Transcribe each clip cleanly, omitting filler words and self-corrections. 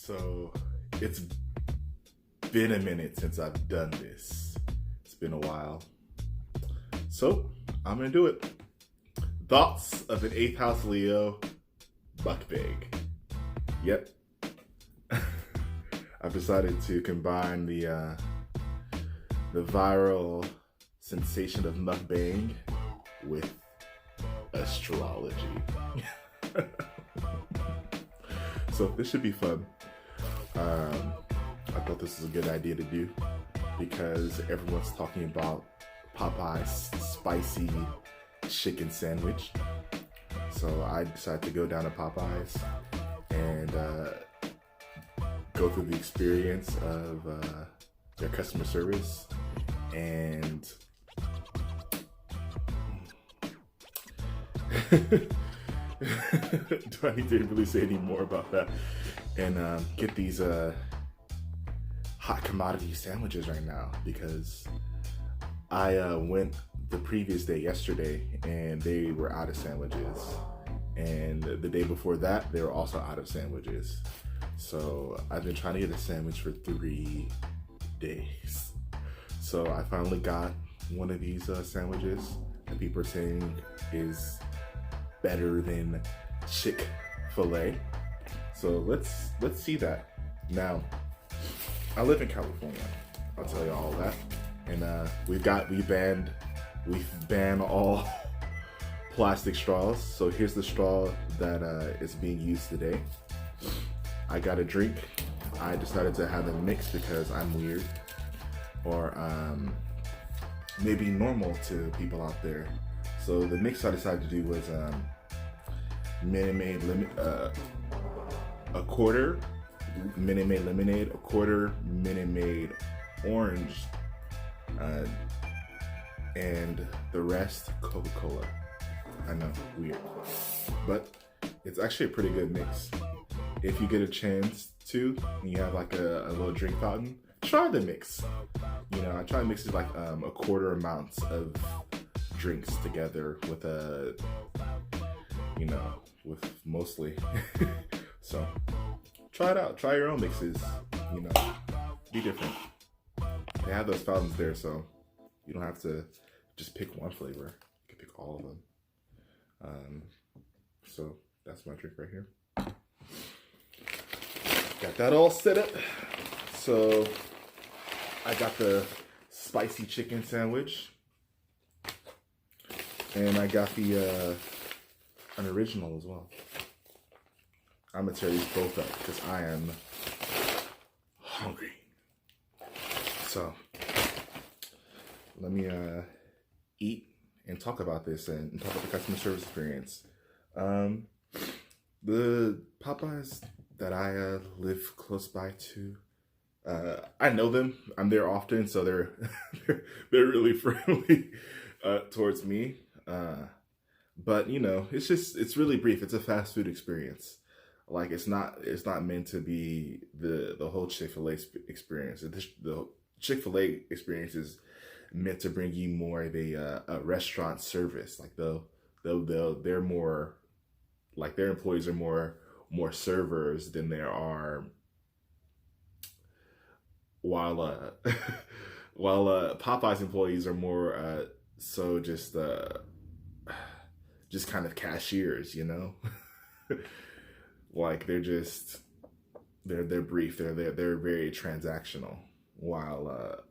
So it's been a minute since I've done this. It's been a while. So I'm gonna do it. Thoughts of an 8th house Leo mukbang. Yep. I've decided to combine the viral sensation of mukbang with astrology. So this should be fun. I thought this was a good idea to do because everyone's talking about Popeye's spicy chicken sandwich. So I decided to go down to Popeyes and go through the experience of their customer service and do I need to really say any more about that? And get these hot commodity sandwiches right now because I went the previous day yesterday and they were out of sandwiches, and the day before that they were also out of sandwiches. So I've been trying to get a sandwich for 3 days. So I finally got one of these sandwiches that people are saying is better than Chick-fil-A. So let's see that. Now, I live in California. I'll tell you all that. And we banned all plastic straws. So here's the straw that is being used today. I got a drink. I decided to have a mix because I'm weird, or maybe normal to people out there. So the mix I decided to do was Minute Maid a quarter Minute Maid lemonade, a quarter Minute Maid orange, and the rest Coca-Cola. I know, weird, but it's actually a pretty good mix. If you get a chance to, and you have like a little drink fountain, try the mix. You know, I try to mix it like a quarter amount of drinks together with with mostly. So try it out. Try your own mixes. You know, be different. They have those fountains there, so you don't have to just pick one flavor. You can pick all of them. So that's my drink right here. Got that all set up. So I got the spicy chicken sandwich, and I got the an original as well. I'm gonna tear these both up because I am hungry. So let me eat and talk about this and talk about the customer service experience. The Popeyes that I live close by to, I know them. I'm there often, so they're they're really friendly towards me. But you know, it's really brief. It's a fast food experience. Like it's not meant to be the whole Chick-fil-A experience. The Chick-fil-A experience is meant to bring you more of a restaurant service. Like they're more like their employees are more servers than there are, while Popeye's employees are more so just kind of cashiers, you know. Like they're brief, they're very transactional, while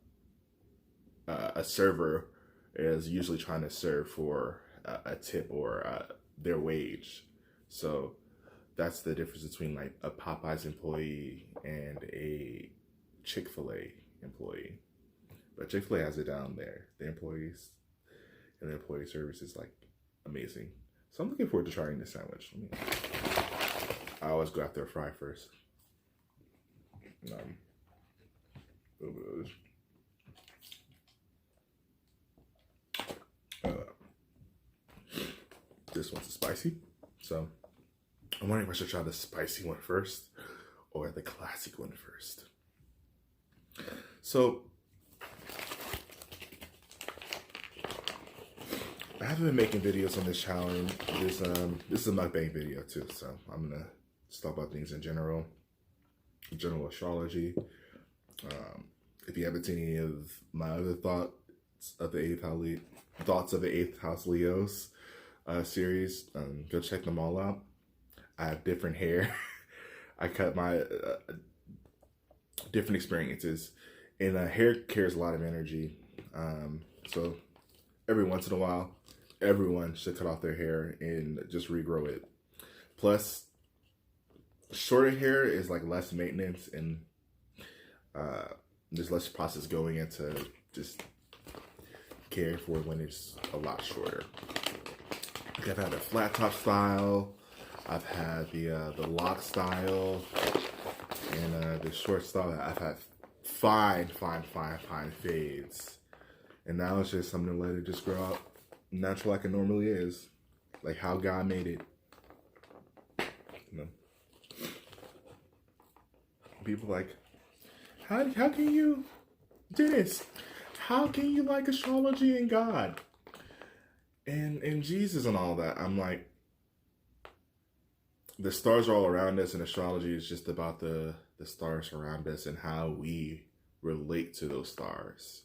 a server is usually trying to serve for a tip or their wage. So that's the difference between like a Popeyes employee and a Chick-fil-A employee. But Chick-fil-A has it down there. The employees and the employee service is like amazing. So I'm looking forward to trying this sandwich. I always go after a fry first. This one's spicy, so I'm wondering if I should try the spicy one first or the classic one first. So I haven't been making videos on this challenge. This is a mukbang video too, so I'm gonna just talk about things in general. general astrology. If you haven't seen any of my other thoughts of the eighth house Leos series, go check them all out. I have different hair. I cut my different experiences, and hair carries a lot of energy. So every once in a while, everyone should cut off their hair and just regrow it. Plus, shorter hair is like less maintenance, and there's less process going into just caring for it when it's a lot shorter. I've had a flat top style. I've had the lock style, and the short style. I've had fine fades, and now it's just something to let it just grow out natural like it normally is, like how God made it. You know, people like, how can you do this? How can you like astrology and God and Jesus and all that? I'm like, the stars are all around us, and astrology is just about the stars around us and how we relate to those stars.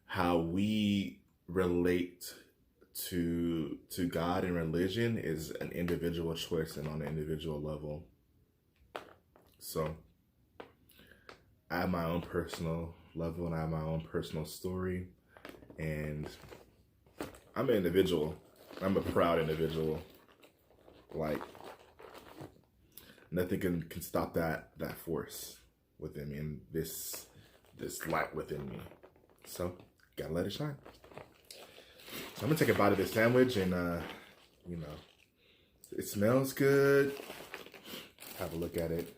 How we relate to God and religion is an individual choice and on an individual level. So I have my own personal level and I have my own personal story, and I'm an individual. I'm a proud individual. Like, nothing can stop that force within me and this light within me. So gotta let it shine. So I'm gonna take a bite of this sandwich, and you know, it smells good. Have a look at it.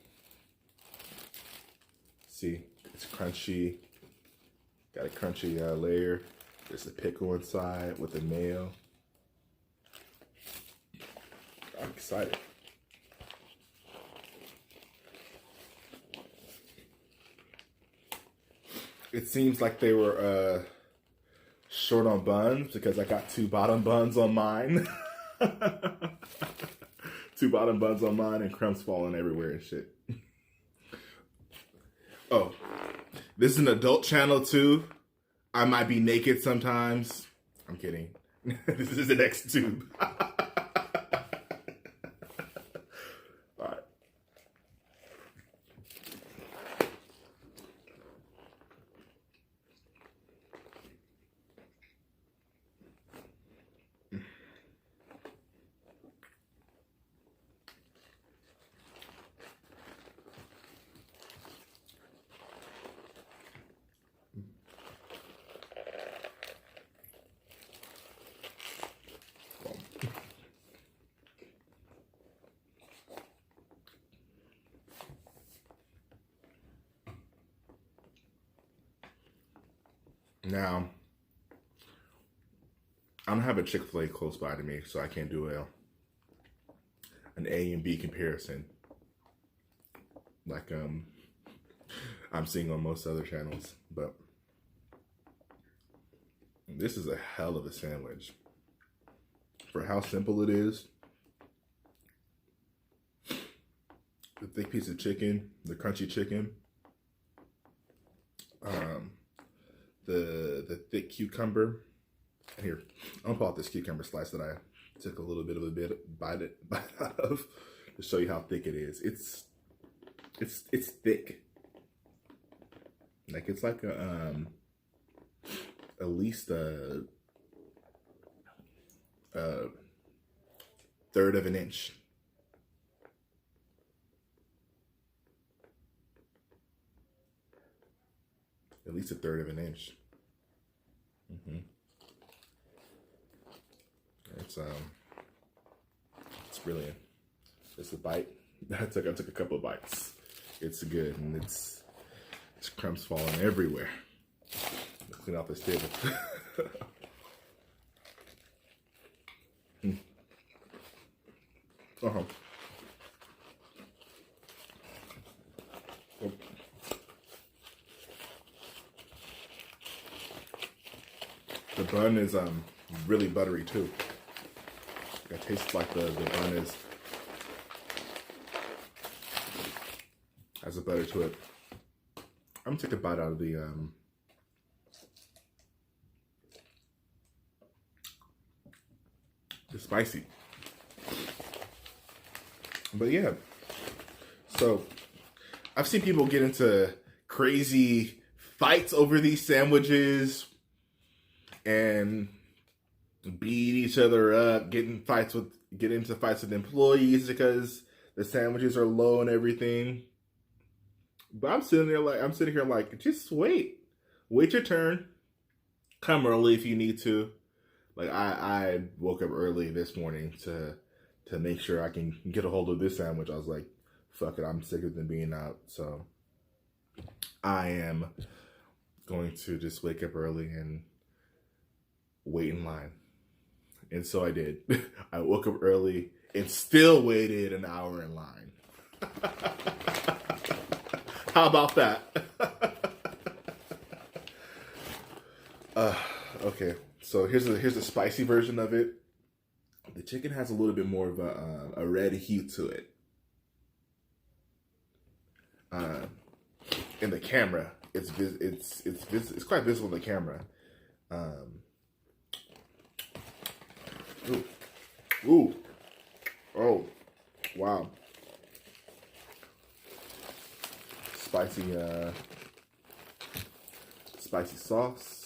See, it's crunchy. Got a crunchy layer. There's a pickle inside with the mayo. I'm excited. It seems like they were short on buns because I got 2 bottom buns on mine. 2 bottom buns on mine and crumbs falling everywhere and shit. Oh, this is an adult channel too. I might be naked sometimes. I'm kidding. This is the next tube. Now, I don't have a Chick-fil-A close by to me, so I can't do an A and B comparison like I'm seeing on most other channels. But this is a hell of a sandwich for how simple it is. The thick piece of chicken, the crunchy chicken, the thick cucumber. And here, I'm gonna pull out this cucumber slice that I took a little bit of a bite out of to show you how thick it is. It's thick. Like it's like a at least a third of an inch. At least a third of an inch. It's brilliant. Just a bite. I took a couple of bites. It's good, and it's crumbs falling everywhere. Let's clean off this table. Oh. The bun is really buttery too. It tastes like the bun is Has a butter to it. I'm gonna take a bite out of the spicy. But yeah, so I've seen people get into crazy fights over these sandwiches and beat each other up, get into fights with employees because the sandwiches are low and everything. But I'm sitting here like, just wait your turn. Come early if you need to. Like I woke up early this morning to make sure I can get a hold of this sandwich. I was like, fuck it, I'm sicker than being out. So I am going to just wake up early and wait in line. And so I did. I woke up early and still waited an hour in line. How about that? Okay, so here's a spicy version of it. The chicken has a little bit more of a red hue to it. In the camera, it's quite visible in the camera. Ooh, oh, wow. Spicy sauce.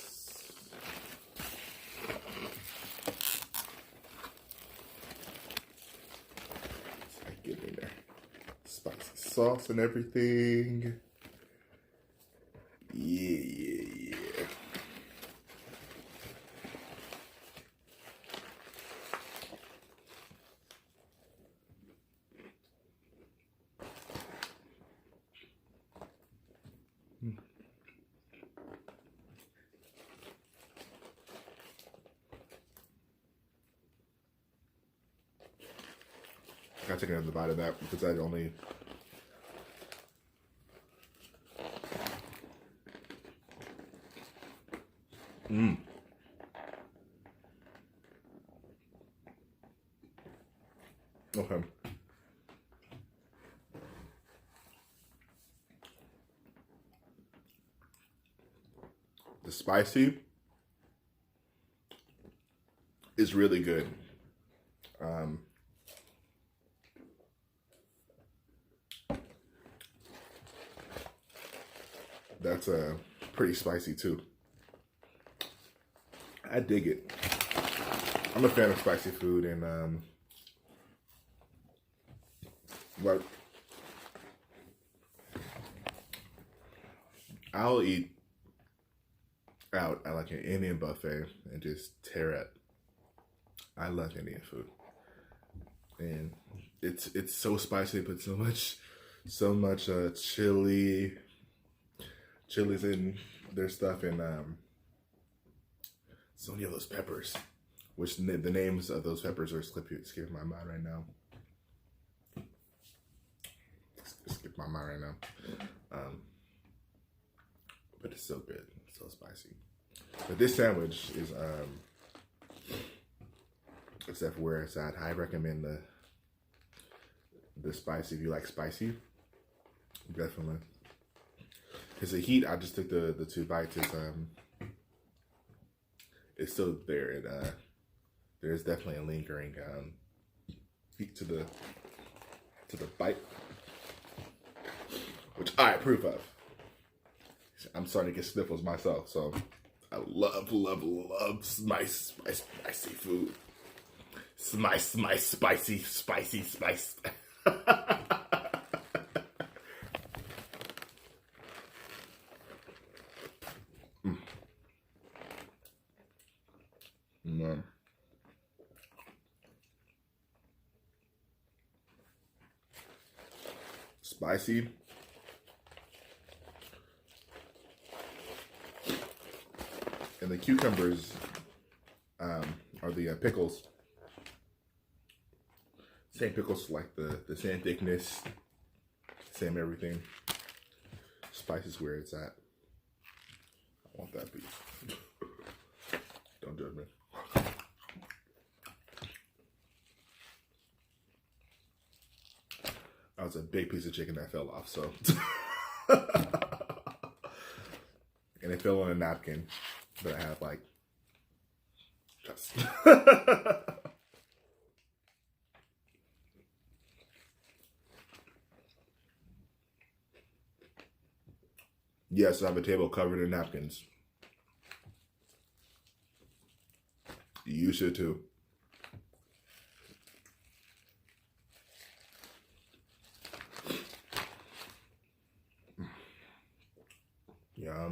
Get in there. Spicy sauce and everything. Yeah. I gotta take another bite of that because I only. Okay. The spicy is really good. That's pretty spicy too. I dig it. I'm a fan of spicy food, and like I'll eat out at like an Indian buffet and just tear up. I love Indian food, and it's so spicy, but so much chilies in their stuff, and so many of those peppers, which the names of those peppers are skipping my mind right now. Skip my mind right now. But it's so good, it's so spicy. But this sandwich is except for where it's at, I recommend the spicy if you like spicy. Definitely. Because the heat, I just took the 2 bites, it's still there. And there's definitely a lingering heat to the bite, which I approve of. I'm starting to get sniffles myself, so I love spicy food. Spicy spice. Spicy. And the cucumbers are the pickles. Same pickles, like the same thickness, same everything. Spice is where it's at. I want that beef. Don't judge me. That was a big piece of chicken that fell off, so. And it fell on a napkin that I have, like, just. Yes, I have a table covered in napkins. You should too. Yum.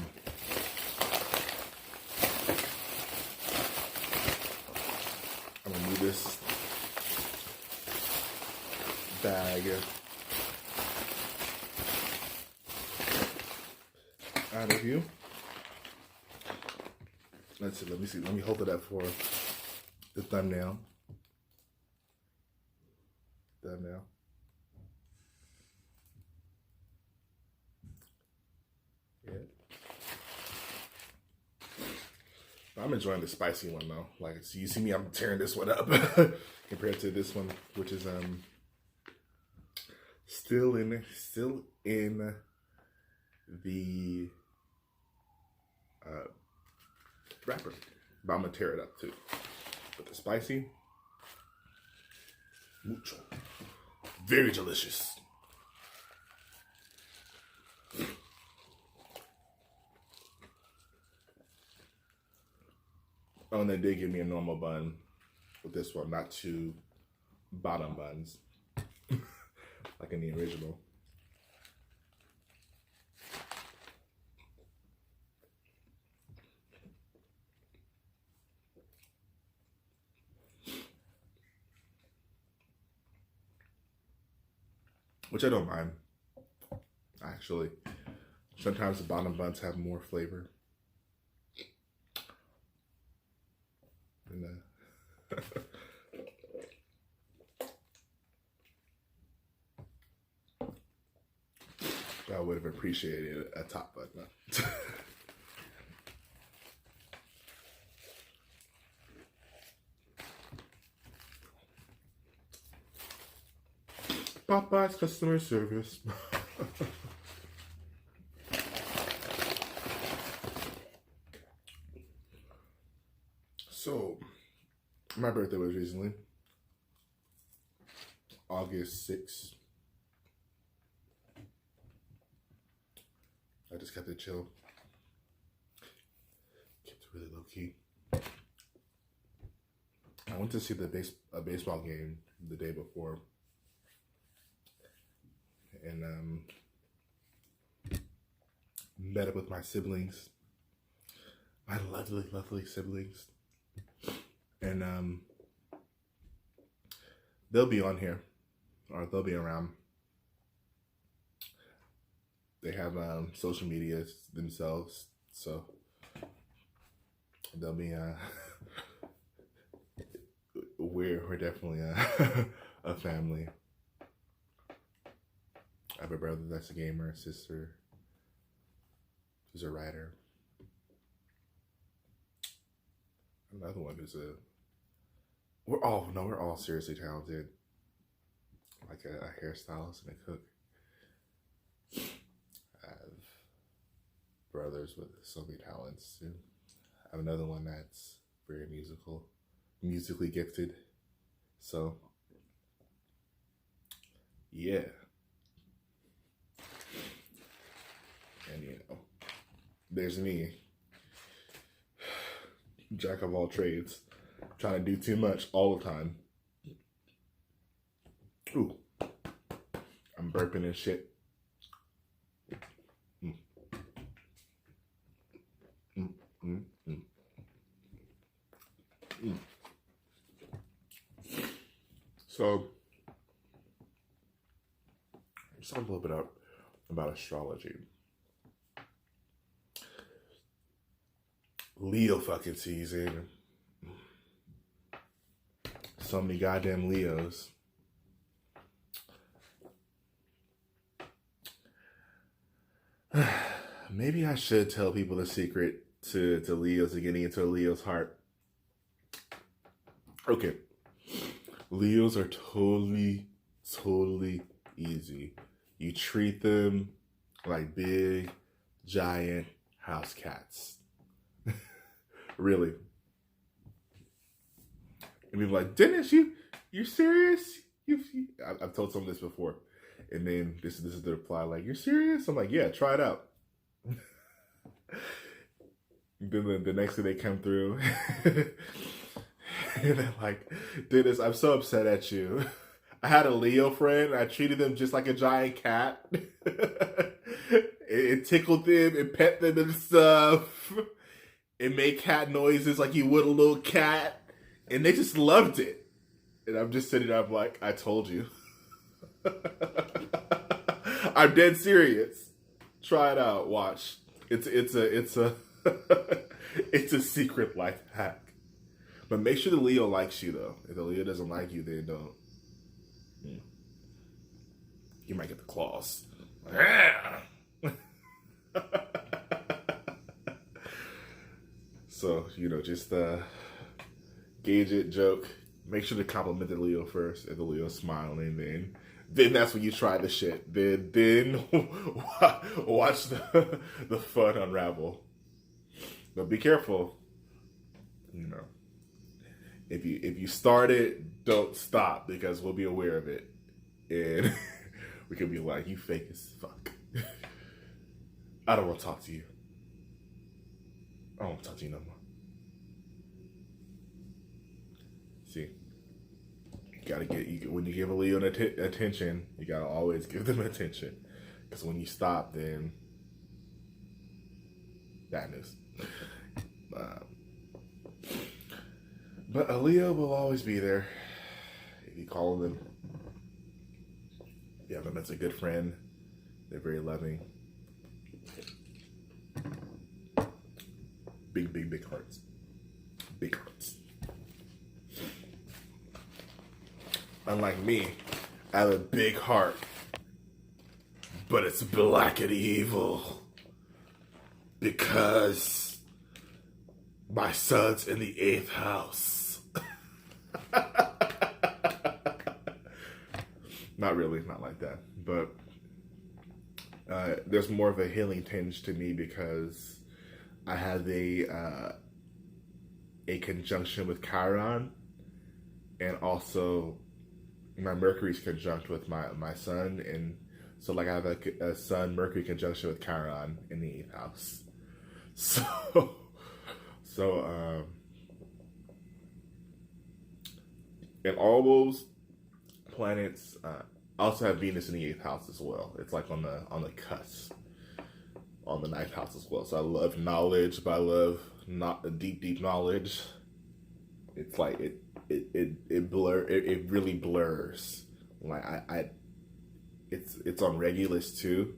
I'm gonna move this bag out of you. Let's see, let me see. Let me hold it up for the thumbnail. Thumbnail. Yeah. I'm enjoying the spicy one though. Like, so you see me, I'm tearing this one up compared to this one, which is still in the wrapper, but I'm gonna tear it up too. But the spicy, mucho, very delicious. Oh, and they did give me a normal bun with this one, not two bottom buns like in the original. Which I don't mind, actually. Sometimes the bottom buns have more flavor. And, I would have appreciated a top bun. Popeyes customer service. So, my birthday was recently, August 6th. I just kept it chill. Kept it really low key. I went to see a baseball game the day before. And met up with my siblings, my lovely, lovely siblings, and they'll be on here, or they'll be around. They have social medias themselves, so they'll be we're definitely a family. I have a brother that's a gamer, a sister who's a writer, another one who's we're all seriously talented, like a hairstylist and a cook. I have brothers with so many talents too. I have another one that's very musically gifted. So yeah. And you know, there's me, jack of all trades, trying to do too much all the time. Ooh, I'm burping and shit. So, let's talk a little bit about astrology. Leo fucking season. So many goddamn Leos. Maybe I should tell people the secret to Leos and getting into a Leo's heart. Okay. Leos are totally easy. You treat them like big, giant house cats. Really. And people are like, Dennis, you serious? I've told some of this before. And then this is the reply, like, you're serious? I'm like, yeah, try it out. Then the next day they come through. And they're like, Dennis, I'm so upset at you. I had a Leo friend. I treated them just like a giant cat. It tickled them. It pet them and stuff. It made cat noises like you would a little cat. And they just loved it. And I'm just sitting there, I'm like, I told you. I'm dead serious. Try it out. Watch. It's a it's a secret life hack. But make sure the Leo likes you, though. If the Leo doesn't like you, then don't. You might get the claws. So, just gauge it, joke. Make sure to compliment the Leo first. If the Leo's smiling, then that's when you try the shit. Then watch the fun unravel. But be careful. If you start it, don't stop, because we'll be aware of it. And we could be like, you fake as fuck. I don't want to talk to you. I don't want to talk to you no more. See, when you give a Leo attention, you gotta always give them attention. Because when you stop, then bad news. But a Leo will always be there. If you call them, you have them as a good friend. They're very loving. Big hearts. Big hearts. Unlike me, I have a big heart. But it's black and evil. Because my son's in the 8th house. Not really, not like that. But there's more of a healing tinge to me because I have a conjunction with Chiron, and also my Mercury's conjunct with my sun, and so like I have a Sun Mercury conjunction with Chiron in the 8th house. So and all those planets also have Venus in the 8th house as well. It's like on the cusp, on the 9th house as well. So I love knowledge, but I love not deep knowledge. It's like it really blurs. Like it's on Regulus too,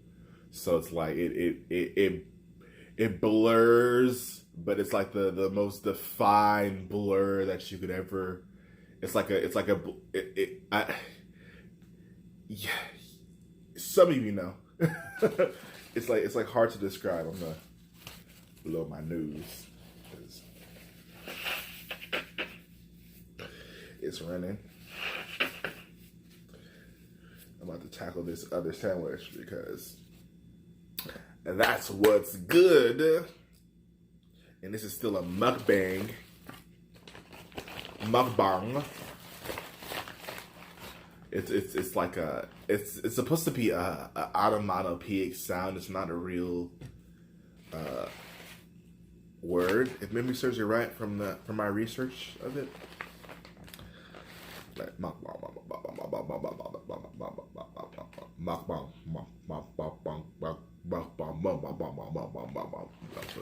so it's like it blurs, but it's like the most defined blur that you could ever. Yeah, some of you know. It's like hard to describe. I'm gonna blow my nose because it's running. I'm about to tackle this other sandwich because that's what's good. And this is still a mukbang. Mukbang. It's like it's supposed to be a onomatopoeic sound. It's not a real word. If memory serves you right from my research of it. Like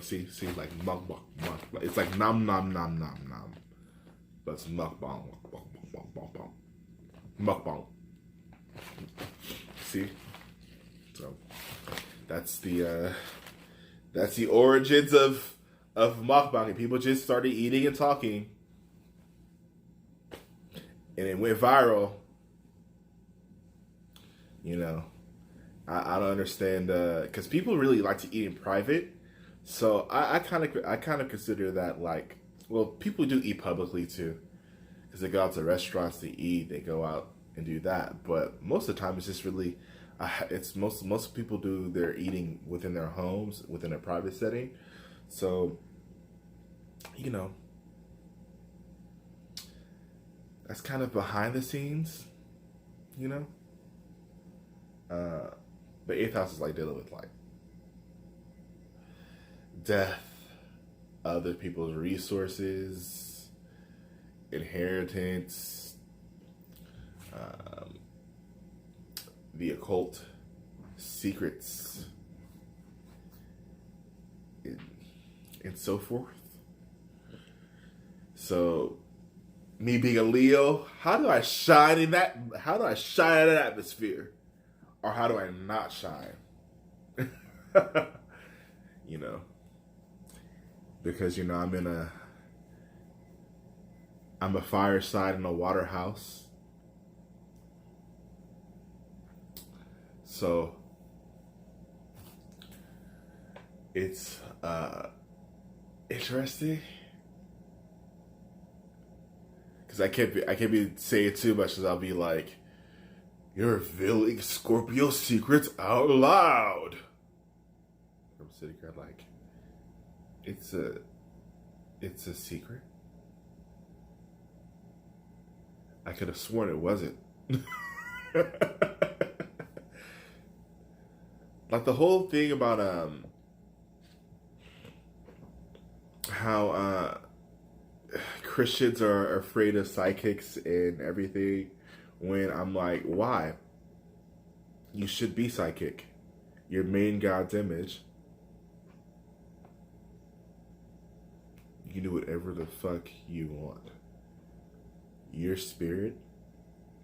see like mukbang. It's like nom nom nom nom nom. But it's mukbang. Mukbang. See? So that's the origins of mukbang. People just started eating and talking. And it went viral. I don't understand because people really like to eat in private. So I kind of consider that people do eat publicly too, because they go out to restaurants to eat. They go out and do that. But most of the time, it's just really, it's most people do their eating within their homes, within a private setting. So, you know, that's kind of behind the scenes, you know. The eighth house is like dealing with like death, other people's resources, inheritance, the occult, secrets, and so forth. So, me being a Leo, how do I shine in that? How do I shine in that atmosphere, or how do I not shine? You know, because you know I'm a fire sign in a water house. So it's interesting because I can't be saying too much, because I'll be like, you're revealing Scorpio secrets out loud. I'm sitting here like, it's a secret. I could have sworn it wasn't. Like the whole thing about how Christians are afraid of psychics and everything, when I'm like, why? You should be psychic. You're made in God's image. You can do whatever the fuck you want. Your spirit,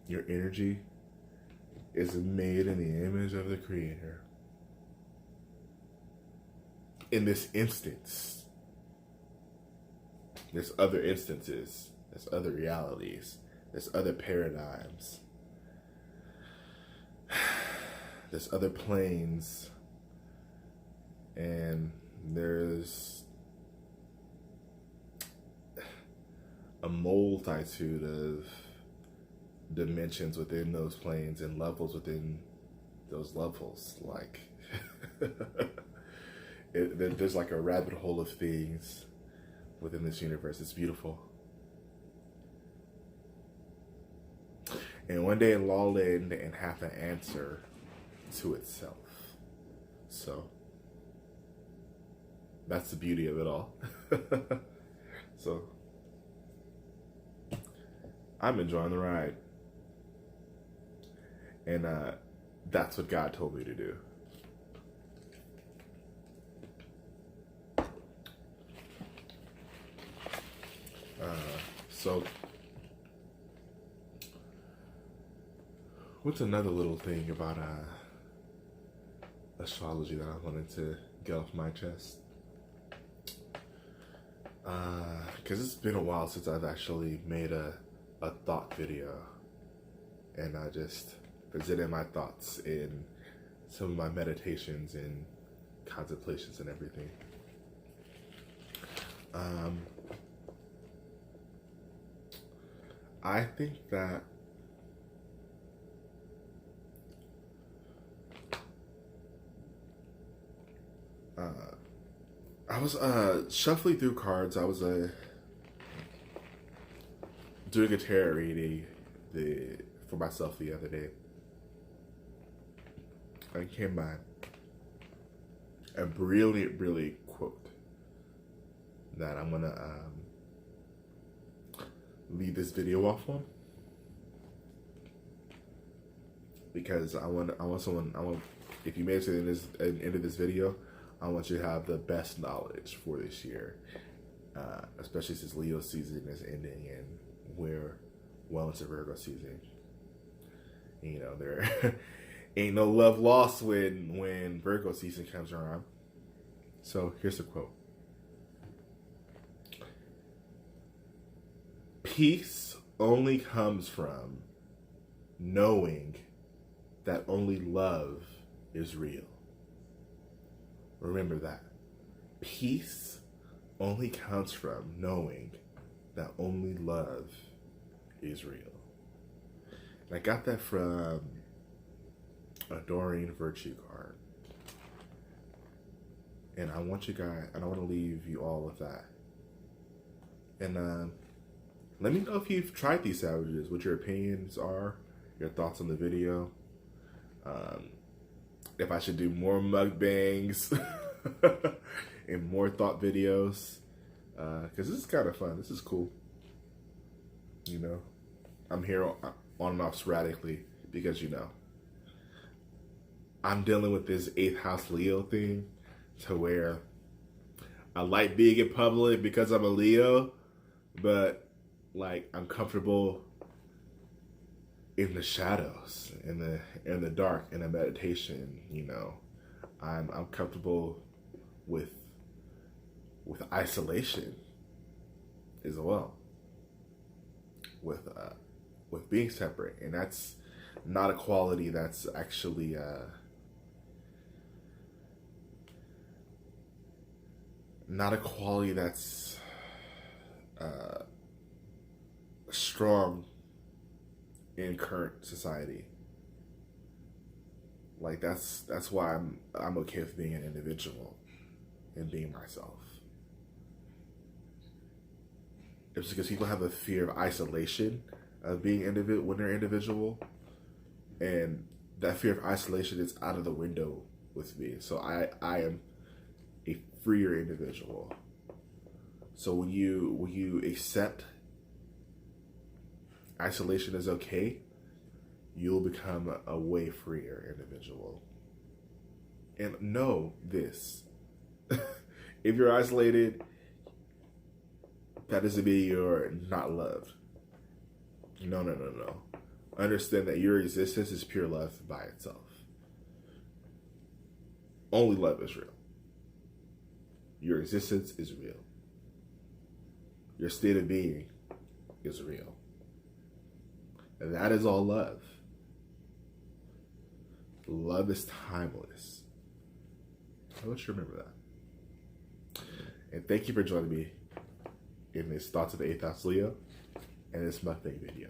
your energy is made in the image of the Creator. In this instance, there's other instances, there's other realities, there's other paradigms, there's other planes, and there's a multitude of dimensions within those planes and levels within those levels. Like, there's like a rabbit hole of things within this universe. It's beautiful. And one day it'll all end and have to answer to itself. So that's the beauty of it all. So I'm enjoying the ride. And that's what God told me to do. So what's another little thing about astrology that I wanted to get off my chest? Because it's been a while since I've actually made a thought video, and I just presented my thoughts in some of my meditations and contemplations and everything. I think that I was shuffling through cards. I was doing a tarot reading for myself the other day. I came by a brilliant quote that I'm gonna lead this video off on, because I want if you made it to the end of this video, I want you to have the best knowledge for this year, especially since Leo season is ending and we're well into Virgo season. You know, there ain't no love lost when Virgo season comes around. So here's a quote. Peace only comes from knowing that only love is real. Remember that. Peace only comes from knowing that only love is real. And I got that from Adoring Virtue card. And I want to leave you all with that. And let me know if you've tried these sandwiches, what your opinions are, your thoughts on the video. If I should do more mukbangs and more thought videos. Because this is kind of fun. This is cool. You know, I'm here on and off sporadically because, you know, I'm dealing with this 8th house Leo thing to where I like being in public because I'm a Leo, but like I'm comfortable in the shadows, in the dark, in a meditation. You know, I'm comfortable with isolation as well, with being separate, and that's not a quality that's actually not a quality that's strong in current society. Like that's why I'm okay with being an individual and being myself. It's because people have a fear of isolation of being individual when they're individual, and that fear of isolation is out of the window with me. So I am a freer individual. So when you accept isolation is okay, you'll become a way freer individual. And know this: if you're isolated, that doesn't mean you're not loved. No. Understand that your existence is pure love by itself. Only love is real. Your existence is real. Your state of being is real. And that is all love. Love is timeless. I want you to remember that. And thank you for joining me in this Thoughts of the 8th House Leo and this mukbang video.